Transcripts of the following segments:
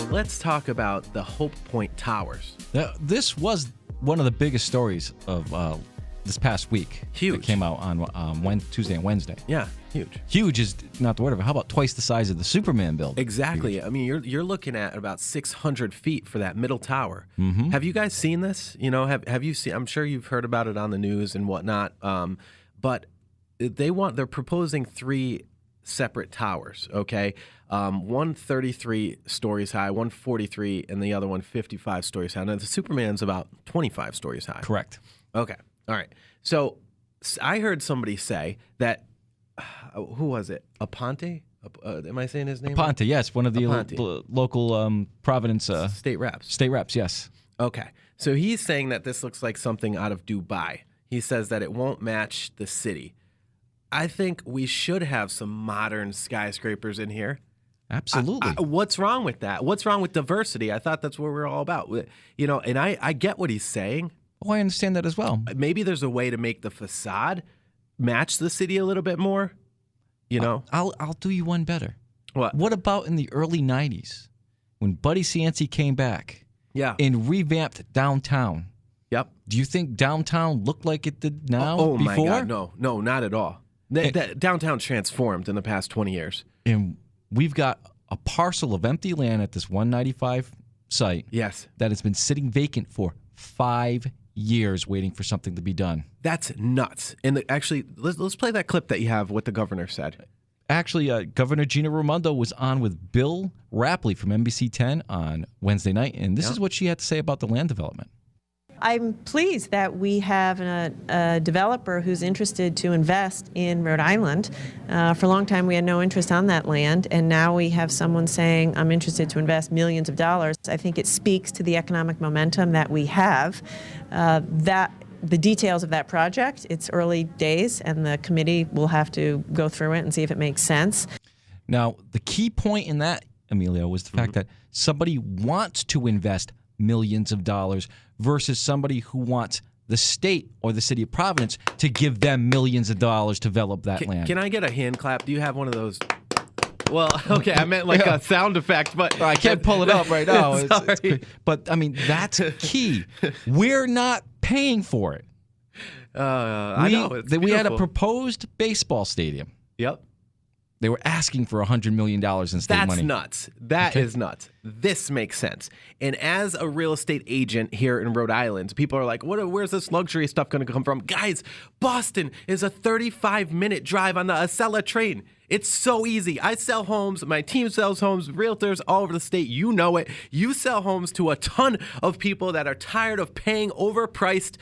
let's talk about the Hope Point Towers. This was one of the biggest stories of this past week. Huge. That came out on Tuesday and Wednesday. Yeah, huge. Huge is not the word of it. How about twice the size of the Superman building? Exactly. Huge. I mean, you're looking at about 600 feet for that middle tower. Mm-hmm. Have you guys seen this? You know, have you seen? I'm sure you've heard about it on the news and whatnot. But they're proposing 3 separate towers. Okay, one 33 stories high, one 43, and the other one 55 stories high. Now the Superman's about 25 stories high. Correct. Okay. All right. So I heard somebody say that. Who was it? Aponte? Am I saying his name? Aponte, yes, one of the local Providence state reps. State reps, yes. Okay. So he's saying that this looks like something out of Dubai. He says that it won't match the city. I think we should have some modern skyscrapers in here. Absolutely. What's wrong with that? What's wrong with diversity? I thought that's what we're all about. You know, and I get what he's saying. Oh, I understand that as well. Maybe there's a way to make the facade match the city a little bit more. You know? I'll do you one better. What about in the early 90s when Buddy Cianci came back and revamped downtown? Yep. Do you think downtown looked like it did now? Oh before? my God, no, not at all. Downtown transformed in the past 20 years. And we've got a parcel of empty land at this 195 site. Yes. That has been sitting vacant for 5 years waiting for something to be done. That's nuts. And actually, let's play that clip that you have what the governor said. Actually, Governor Gina Raimondo was on with Bill Rapley from NBC 10 on Wednesday night, and this is what she had to say about the land development. I'm pleased that we have a developer who's interested to invest in Rhode Island. For a long time, we had no interest on that land, and now we have someone saying, I'm interested to invest millions of dollars. I think it speaks to the economic momentum that we have. The details of that project, it's early days, and the committee will have to go through it and see if it makes sense. Now, the key point in that, Emilio, was the fact that somebody wants to invest millions of dollars versus somebody who wants the state or the city of Providence to give them millions of dollars to develop that land. Can I get a hand clap? Do you have one of those? Well, okay, I meant like a sound effect, but I can't pull it up right now. But I mean, that's key. We're not paying for it. I know. It's we had a beautiful. proposed baseball stadium. Yep. They were asking for $100 million in state money. That's nuts. That is nuts. This makes sense. And as a real estate agent here in Rhode Island, people are like, where's this luxury stuff going to come from? Guys, Boston is a 35-minute drive on the Acela train. It's so easy. I sell homes. My team sells homes. Realtors all over the state. You know it. You sell homes to a ton of people that are tired of paying overpriced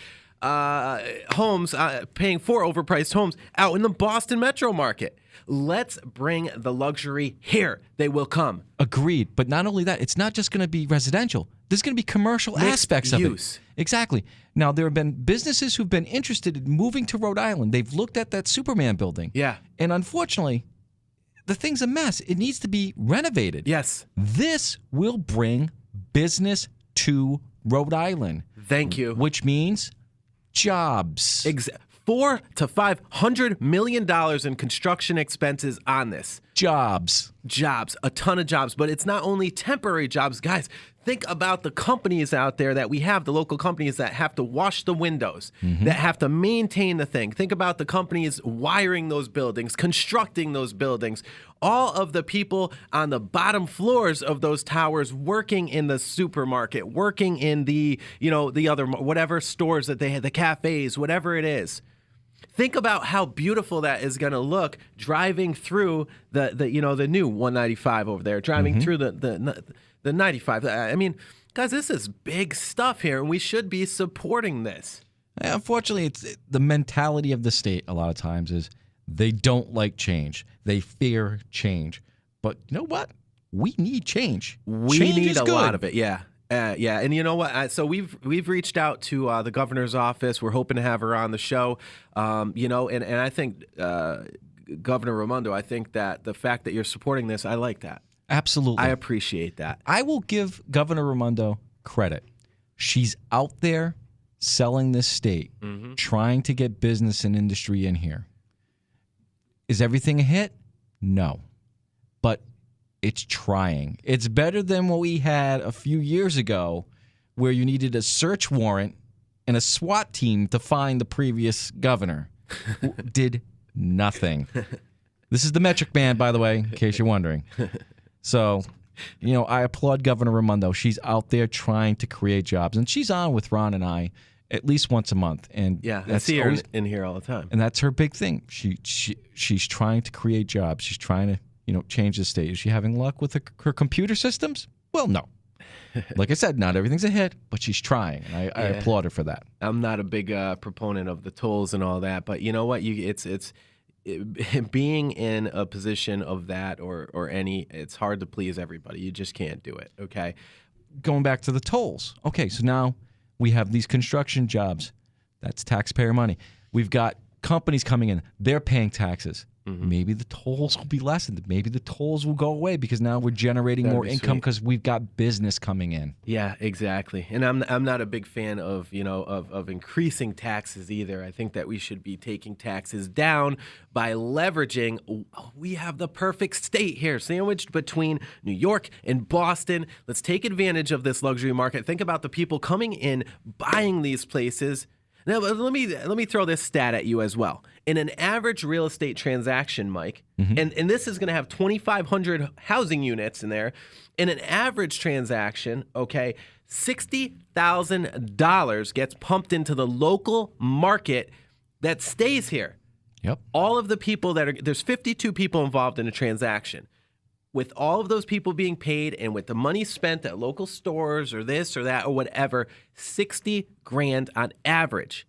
paying for overpriced homes out in the Boston metro market. Let's bring the luxury here. They will come. Agreed. But not only that, it's not just going to be residential. There's going to be commercial aspects of it. Exactly. Now, there have been businesses who've been interested in moving to Rhode Island. They've looked at that Superman building. Yeah. And unfortunately, the thing's a mess. It needs to be renovated. Yes. This will bring business to Rhode Island. Thank you. Which means jobs. $400 to $500 million in construction expenses on this. Jobs, a ton of jobs. But it's not only temporary jobs. Guys, think about the companies out there that we have, the local companies that have to wash the windows, that have to maintain the thing. Think about the companies wiring those buildings, constructing those buildings. All of the people on the bottom floors of those towers working in the supermarket, working in the other, whatever stores that they had, the cafes, whatever it is. Think about how beautiful that is going to look driving through the new 195 over there, driving through the 95. I mean, guys, this is big stuff here, and we should be supporting this. Unfortunately, it's the mentality of the state a lot of times is they don't like change. They fear change. But you know what? We need change. We change need is a good. lot of it, yeah. And you know what? So we've reached out to the governor's office. We're hoping to have her on the show. And I think Governor Raimondo, I think that the fact that you're supporting this, I like that. Absolutely. I appreciate that. I will give Governor Raimondo credit. She's out there selling this state, trying to get business and industry in here. Is everything a hit? No. But it's trying. It's better than what we had a few years ago where you needed a search warrant and a SWAT team to find the previous governor. Did nothing. This is the metric man, by the way, in case you're wondering. So, I applaud Governor Raimondo. She's out there trying to create jobs. And she's on with Ron and I at least once a month. And I see her in here all the time. And that's her big thing. She's trying to create jobs. She's trying to, change the state. Is she having luck with her computer systems? Well, no. Like I said, not everything's a hit, but she's trying. And I applaud her for that. I'm not a big proponent of the tolls and all that, but you know what? Being in a position of that or any, it's hard to please everybody. You just can't do it, okay? Going back to the tolls. Okay, so now we have these construction jobs. That's taxpayer money. We've got companies coming in. They're paying taxes. Mm-hmm. Maybe the tolls will be lessened. Maybe the tolls will go away because now we're generating more income because we've got business coming in. Yeah, exactly. And I'm not a big fan of increasing taxes either. I think that we should be taking taxes down by leveraging. We have the perfect state here, sandwiched between New York and Boston. Let's take advantage of this luxury market. Think about the people coming in, buying these places. Now, let me throw this stat at you as well. In an average real estate transaction, Mike, and this is going to have 2,500 housing units in there. In an average transaction, okay, $60,000 gets pumped into the local market that stays here. Yep. All of the people there's 52 people involved in a transaction. With all of those people being paid and with the money spent at local stores or this or that or whatever, $60,000 on average.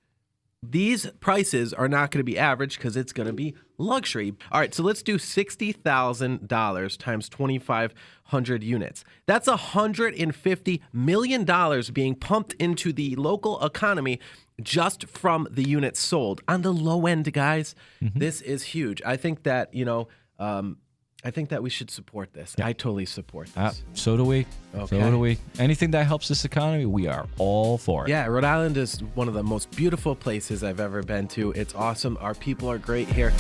These prices are not going to be average because it's going to be luxury. All right, so let's do $60,000 times 2,500 units. That's $150 million being pumped into the local economy just from the units sold. On the low end, guys, this is huge. I think that, I think that we should support this. Yeah. I totally support this. So do we. Okay. So do we. Anything that helps this economy, we are all for it. Yeah, Rhode Island is one of the most beautiful places I've ever been to. It's awesome. Our people are great here.